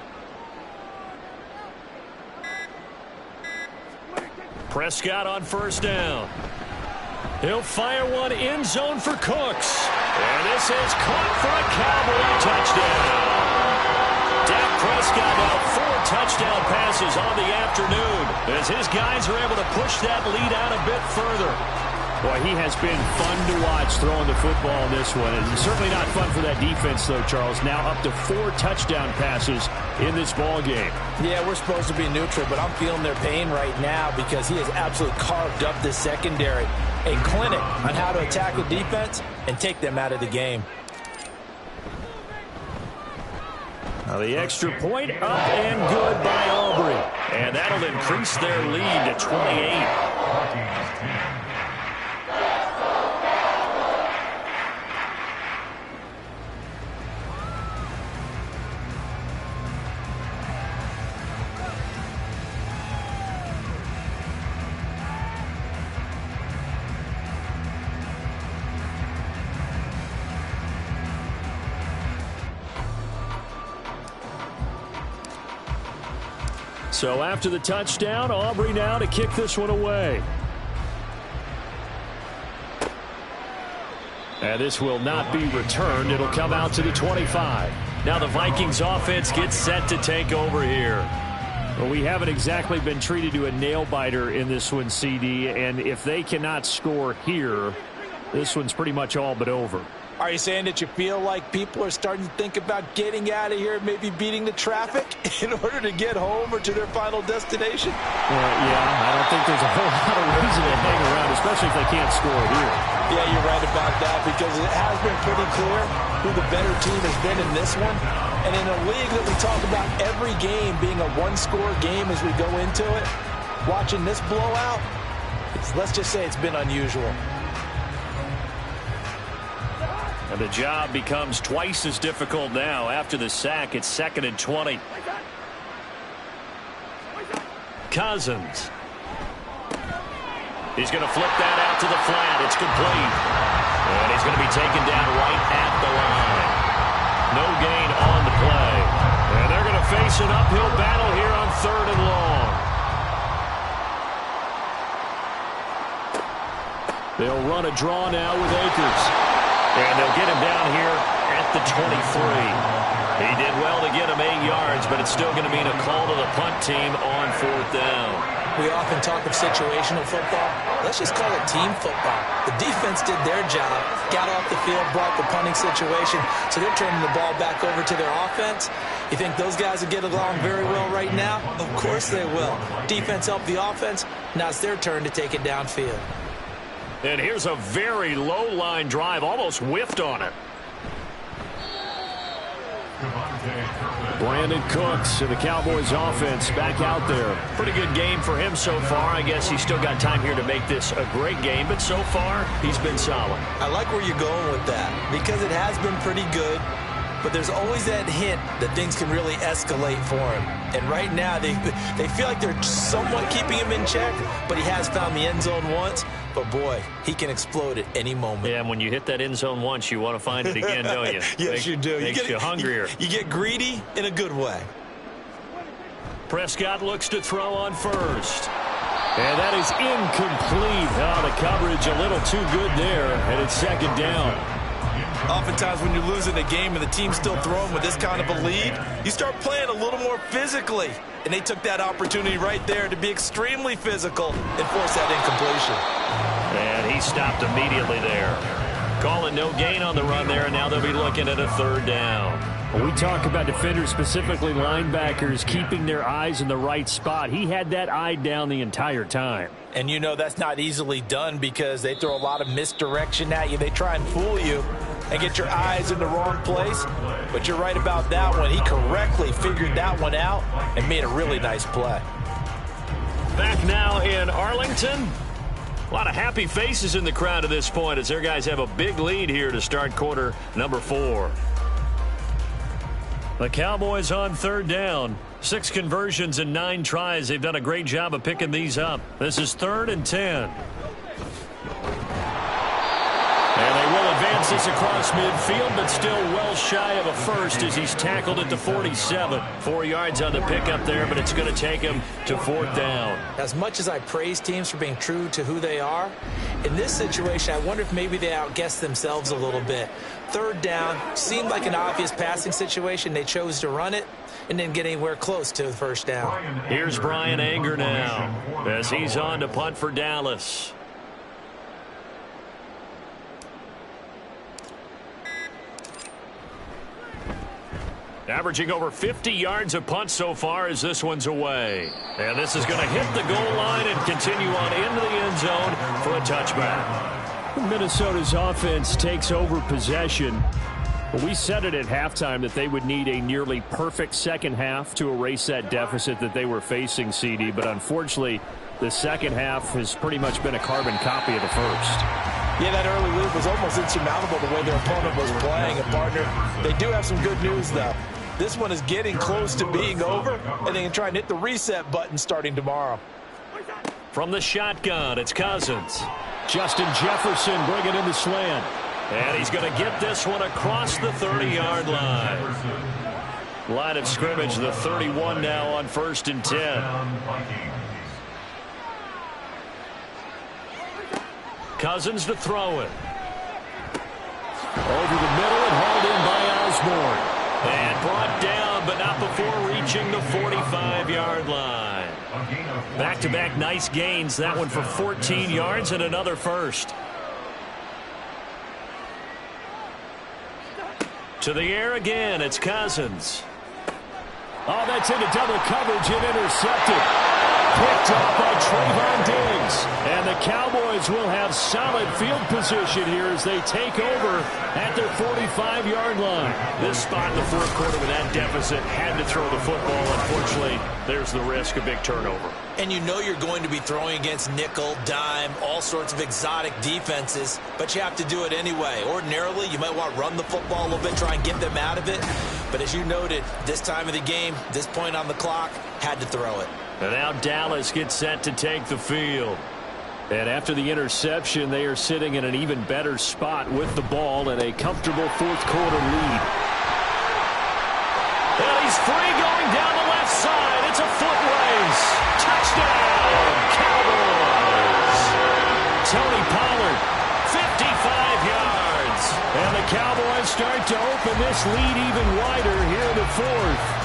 Prescott on 1st down. He'll fire one end zone for Cooks. And this is caught for a Cowboy touchdown. Dak Prescott now 4 touchdown passes on the afternoon as his guys are able to push that lead out a bit further. Boy, he has been fun to watch throwing the football in this one. And certainly not fun for that defense, though, Charles. Now up to 4 touchdown passes in this ball game. Yeah, we're supposed to be neutral, but I'm feeling their pain right now because he has absolutely carved up this secondary. A clinic on how to attack a defense and take them out of the game. Now the extra point up and good by Aubrey. And that'll increase their lead to 28. So after the touchdown, Aubrey now to kick this one away. And this will not be returned. It'll come out to the 25. Now the Vikings offense gets set to take over here. Well, we haven't exactly been treated to a nail-biter in this one, CD. And if they cannot score here, this one's pretty much all but over. Are you saying that you feel like people are starting to think about getting out of here, maybe beating the traffic in order to get home or to their final destination? Well, yeah, I don't think there's a whole lot of reason to hang around, especially if they can't score here. Yeah, you're right about that because it has been pretty clear who the better team has been in this one. And in a league that we talk about every game being a one-score game as we go into it, watching this blowout, let's just say it's been unusual. And the job becomes twice as difficult now. After the sack, it's 2nd and 20. Cousins. He's going to flip that out to the flat. It's complete. And he's going to be taken down right at the line. No gain on the play. And they're going to face an uphill battle here on 3rd and long. They'll run a draw now with Akers. And they'll get him down here at the 23. He did well to get him 8 yards, but it's still going to mean a call to the punt team on 4th down. We often talk of situational football. Let's just call it team football. The defense did their job, got off the field, brought the punting situation, so they're turning the ball back over to their offense. You think those guys will get along very well right now? Of course they will. Defense helped the offense. Now it's their turn to take it downfield. And here's a very low-line drive, almost whiffed on it. Brandon Cooks and the Cowboys offense back out there. Pretty good game for him so far. I guess he's still got time here to make this a great game, but so far he's been solid. I like where you're going with that because it has been pretty good, but there's always that hint that things can really escalate for him. And right now they feel like they're somewhat keeping him in check, but he has found the end zone once. But, boy, he can explode at any moment. Yeah, and when you hit that end zone once, you want to find it again, don't you? Yes, you do. Makes you hungrier. You get greedy in a good way. Prescott looks to throw on first. And that is incomplete. Oh, the coverage a little too good there, and it's 2nd down. Oftentimes when you're losing a game and the team's still throwing with this kind of a lead, you start playing a little more physically. And they took that opportunity right there to be extremely physical and force that incompletion. And he stopped immediately there. Calling no gain on the run there, and now they'll be looking at a 3rd down. When we talk about defenders, specifically linebackers, keeping their eyes in the right spot, he had that eye down the entire time. And you know that's not easily done because they throw a lot of misdirection at you. They try and fool you and get your eyes in the wrong place. But you're right about that one. He correctly figured that one out and made a really nice play. Back now in Arlington. A lot of happy faces in the crowd at this point as their guys have a big lead here to start quarter number 4. The Cowboys on 3rd down. 6 conversions and 9 tries. They've done a great job of picking these up. This is 3rd and 10. And they will advance this across midfield, but still well shy of a first as he's tackled at the 47. 4 yards on the pickup there, but it's going to take him to 4th down. As much as I praise teams for being true to who they are, in this situation, I wonder if maybe they outguessed themselves a little bit. 3rd down seemed like an obvious passing situation. They chose to run it. and didn't get anywhere close to the first down. Here's Brian Anger now as he's on to punt for Dallas. Averaging over 50 yards a punt so far as this one's away. And this is going to hit the goal line and continue on into the end zone for a touchback. Minnesota's offense takes over possession. We said it at halftime that they would need a nearly perfect second half to erase that deficit that they were facing, CD. But unfortunately, the second half has pretty much been a carbon copy of the first. Yeah, that early lead was almost insurmountable the way their opponent was playing. And, partner, they do have some good news, though. This one is getting close to being over, and they can try and hit the reset button starting tomorrow. From the shotgun, it's Cousins. Justin Jefferson bringing in the slant. And he's going to get this one across the 30-yard line. Line of scrimmage, the 31 now on 1st and 10. Cousins to throw it. Over the middle and hauled in by Osborne. And brought down, but not before reaching the 45-yard line. Back-to-back nice gains. That one for 14 yards and another first. To the air again, it's Cousins. Oh, that's into double coverage and intercepted. Picked off by Trayvon Diggs. And the Cowboys will have solid field position here as they take over at their 45-yard line. This spot in the fourth quarter with that deficit had to throw the football. Unfortunately, there's the risk of big turnover. And you know you're going to be throwing against nickel, dime, all sorts of exotic defenses, but you have to do it anyway. Ordinarily, you might want to run the football a little bit, try and get them out of it. But as you noted, this time of the game, this point on the clock, had to throw it. And now Dallas gets set to take the field. And after the interception, they are sitting in an even better spot with the ball and a comfortable fourth quarter lead. And he's free going down the left side. It's a foot race. Touchdown, Cowboys. Tony Pollard, 55 yards. And the Cowboys start to open this lead even wider here in the fourth.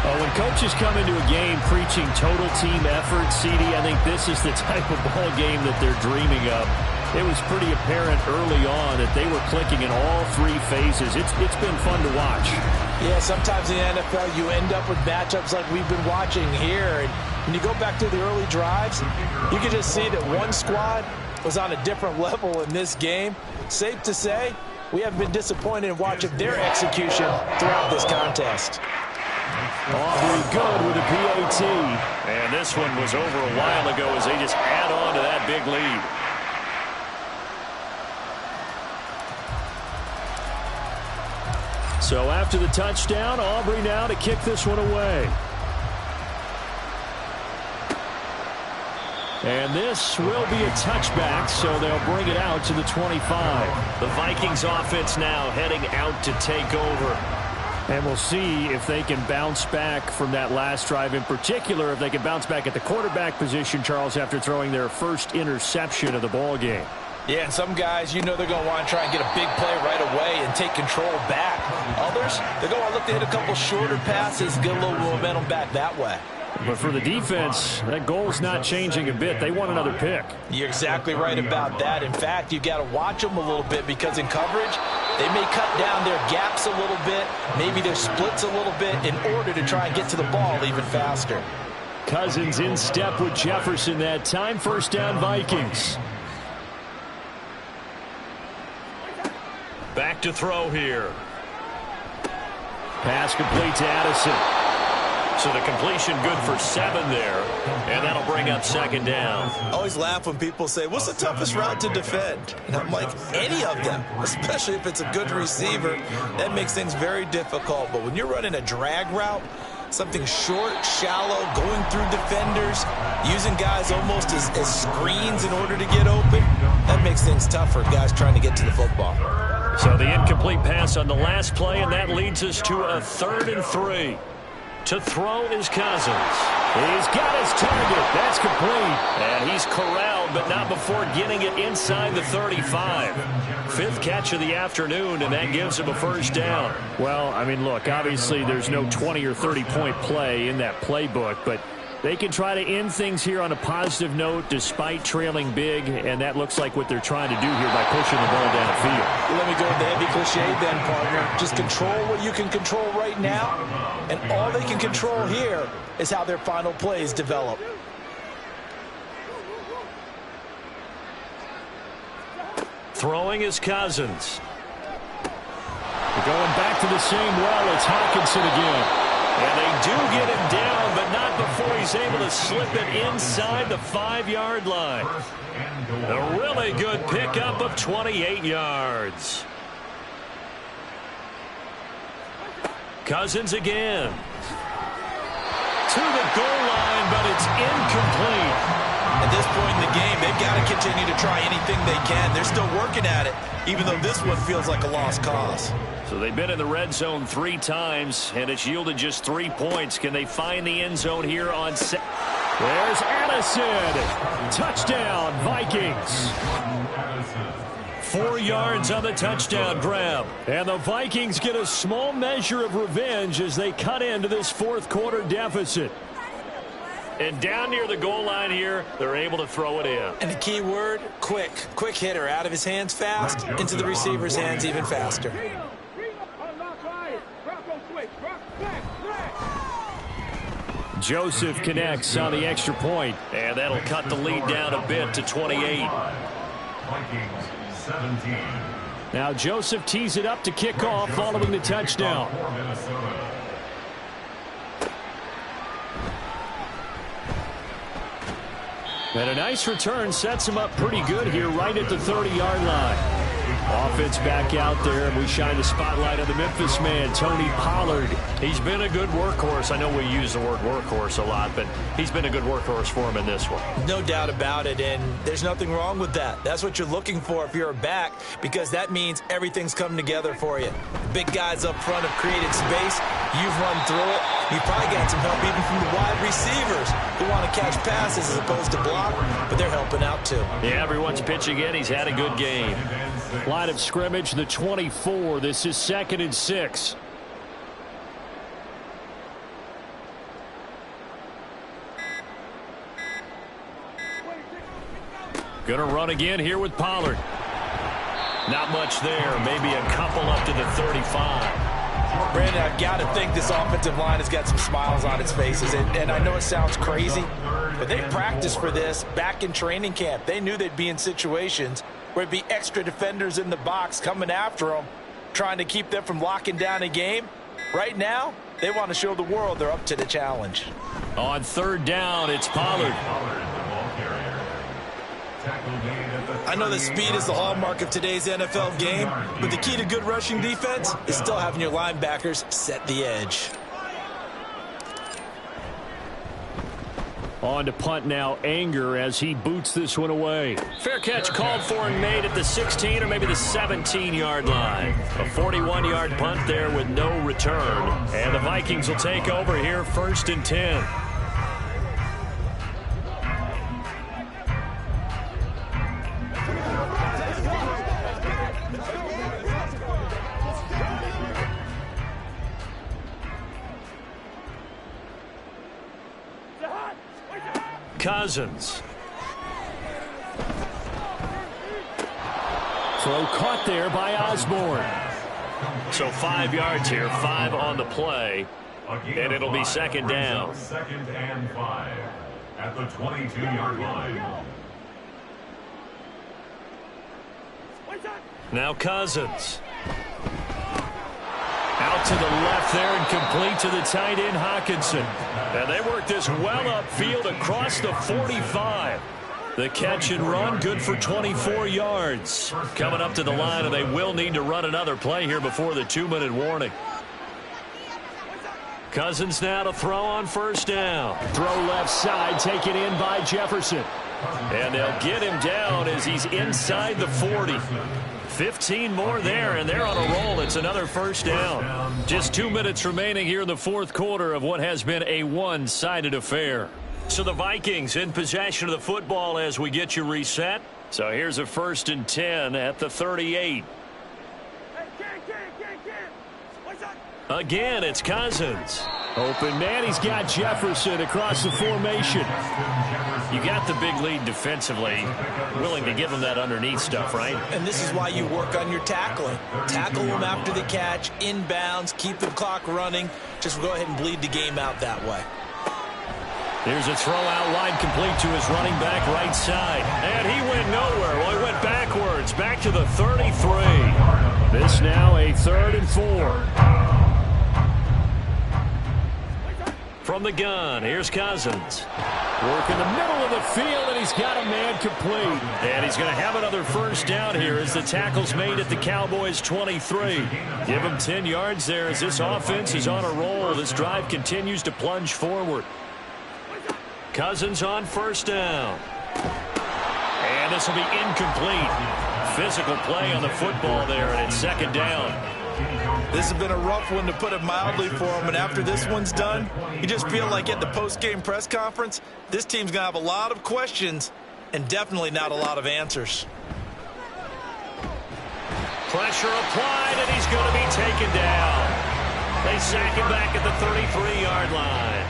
When coaches come into a game preaching total team effort, CD, I think this is the type of ball game that they're dreaming of. It was pretty apparent early on that they were clicking in all three phases. It's been fun to watch. Yeah, sometimes in the NFL you end up with matchups like we've been watching here. And when you go back to the early drives, you can just see that one squad was on a different level in this game. Safe to say, we haven't been disappointed in watching their execution throughout this contest. Aubrey good with a PAT. And this one was over a while ago as they just add on to that big lead. So after the touchdown, Aubrey now to kick this one away. And this will be a touchback, so they'll bring it out to the 25. The Vikings offense now heading out to take over. And we'll see if they can bounce back from that last drive, in particular if they can bounce back at the quarterback position, Charles, after throwing their first interception of the ball game. Yeah, and some guys, you know they're going to want to try and get a big play right away and take control back. Others, they're going to look to hit a couple shorter passes, get a little momentum back that way. But for the defense, that goal's not changing a bit. They want another pick. You're exactly right about that. In fact, you've got to watch them a little bit because in coverage, they may cut down their gaps a little bit, maybe their splits a little bit in order to try and get to the ball even faster. Cousins in step with Jefferson that time. First down, Vikings. Back to throw here. Pass complete to Addison. So the completion good for 7 there, and that'll bring up second down. I always laugh when people say, what's the toughest route to defend? And I'm like, any of them, especially if it's a good receiver. That makes things very difficult. But when you're running a drag route, something short, shallow, going through defenders, using guys almost as screens in order to get open, that makes things tough for guys trying to get to the football. So the incomplete pass on the last play, and that leads us to a 3rd and 3. To throw is Cousins. He's got his target. That's complete. And he's corralled, but not before getting it inside the 35. Fifth catch of the afternoon, and that gives him a first down. Well, I mean, look, obviously there's no 20 or 30-point play in that playbook, but they can try to end things here on a positive note despite trailing big, and that looks like what they're trying to do here by pushing the ball downfield. Let me go with the heavy cliche then, partner. Just control what you can control right now, and all they can control here is how their final plays develop. Throwing is Cousins. Going back to the same well, it's Hawkinson again. And they do get him down, but not before he's able to slip it inside the 5-yard line. A really good pickup of 28 yards. Cousins again. To the goal line, but it's incomplete. At this point in the game, they've got to continue to try anything they can. They're still working at it, even though this one feels like a lost cause. So they've been in the red zone 3 times, and it's yielded just 3 points. Can they find the end zone here on set? There's Addison. Touchdown, Vikings. 4 yards on the touchdown grab. And the Vikings get a small measure of revenge as they cut into this fourth-quarter deficit. And down near the goal line here, they're able to throw it in. And the key word, quick. Quick hitter. Out of his hands fast, into the receiver's hands even faster. Joseph connects on the extra point. And that'll cut the lead down a bit to 28. Vikings 17. Now Joseph tees it up to kick off following the touchdown. And a nice return sets him up pretty good here right at the 30-yard line. Offense back out there, and we shine the spotlight on the Memphis man, Tony Pollard. He's been a good workhorse. I know we use the word workhorse a lot, but he's been a good workhorse for him in this one. No doubt about it, and there's nothing wrong with that. That's what you're looking for if you're a back, because that means everything's come together for you. Big guys up front have created space. You've run through it. You've probably got some help even from the wide receivers who want to catch passes as opposed to block, but they're helping out too. Yeah, everyone's pitching in. He's had a good game. Line of scrimmage, the 24. This is 2nd and 6. Gonna run again here with Pollard. Not much there. Maybe a couple up to the 35. Brandon, I've got to think this offensive line has got some smiles on its faces. And I know it sounds crazy, but they practiced for this back in training camp. They knew they'd be in situations where it'd be extra defenders in the box coming after them, trying to keep them from locking down a game. Right now, they want to show the world they're up to the challenge. On 3rd down, it's Pollard. I know that speed is the hallmark of today's NFL game, but the key to good rushing defense is still having your linebackers set the edge. On to punt now, Anger, as he boots this one away. Fair catch called for and made at the 16 or maybe the 17-yard line. A 41-yard punt there with no return. And the Vikings will take over here 1st and 10. Cousins. Throw caught there by Osborne. So 5 yards here, 5 on the play, and it'll be 2nd down. 2nd and 5 at the 22-yard line. Now Cousins. Out to the left there and complete to the tight end, Hawkinson. And they work this well upfield across the 45. The catch and run, good for 24 yards. Coming up to the line, and they will need to run another play here before the 2-minute warning. Cousins now to throw on 1st down. Throw left side, taken in by Jefferson. And they'll get him down as he's inside the 40. 15 more there, and they're on a roll. It's another first down. Just 2 minutes remaining here in the fourth quarter of what has been a one-sided affair. So the Vikings in possession of the football as we get you reset. So here's a 1st and 10 at the 38. Again, it's Cousins. Open man, he's got Jefferson across the formation. You got the big lead defensively. Willing to give him that underneath stuff, right? And this is why you work on your tackling. Tackle them after the catch, inbounds, keep the clock running. Just go ahead and bleed the game out that way. Here's a throw out line complete to his running back right side. And he went nowhere. Well, he went backwards, back to the 33. This now a 3rd and 4. From the gun, here's Cousins. Work in the middle of the field, and he's got a man complete. And he's going to have another first down here as the tackle's made at the Cowboys' 23. Give him 10 yards there as this offense is on a roll. This drive continues to plunge forward. Cousins on first down. And this will be incomplete. Physical play on the football there, and it's 2nd down. This has been a rough one, to put it mildly, for him. And after this one's done, you just feel like at the post-game press conference, this team's going to have a lot of questions and definitely not a lot of answers. Pressure applied, and he's going to be taken down. They sack him back at the 33-yard line.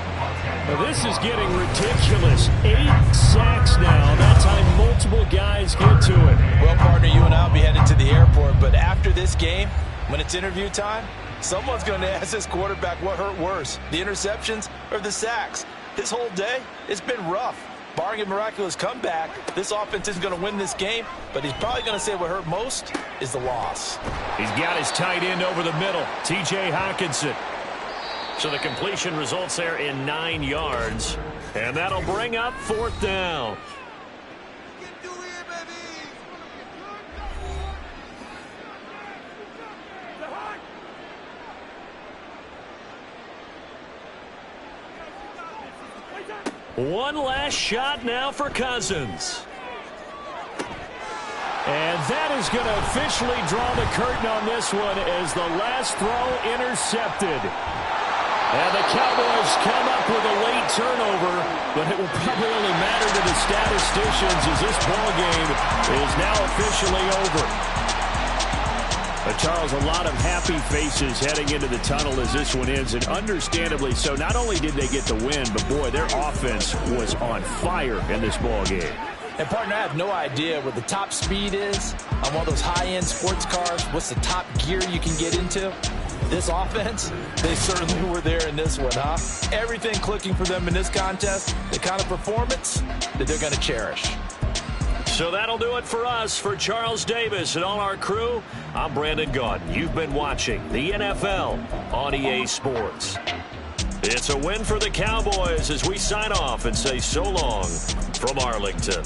Well, this is getting ridiculous. 8 sacks now. That time multiple guys get to it. Well, partner, you and I will be headed to the airport, but after this game, when it's interview time, someone's going to ask this quarterback what hurt worse, the interceptions or the sacks. This whole day, it's been rough. Barring a miraculous comeback, this offense isn't going to win this game, but he's probably going to say what hurt most is the loss. He's got his tight end over the middle, T.J. Hockenson. So the completion results there in 9 yards, and that'll bring up 4th down. One last shot now for Cousins. And that is going to officially draw the curtain on this one as the last throw intercepted. And the Cowboys come up with a late turnover, but it will probably only matter to the statisticians as this ball game is now officially over. Charles, a lot of happy faces heading into the tunnel as this one ends, and understandably so. Not only did they get the win, but boy, their offense was on fire in this ball game. And partner, I have no idea what the top speed is on one of those high-end sports cars. What's the top gear you can get into? This offense, they certainly were there in this one, huh? Everything clicking for them in this contest, the kind of performance that they're going to cherish. So that'll do it for us. For Charles Davis and all our crew, I'm Brandon Gaudin. You've been watching the NFL on EA Sports. It's a win for the Cowboys as we sign off and say so long from Arlington.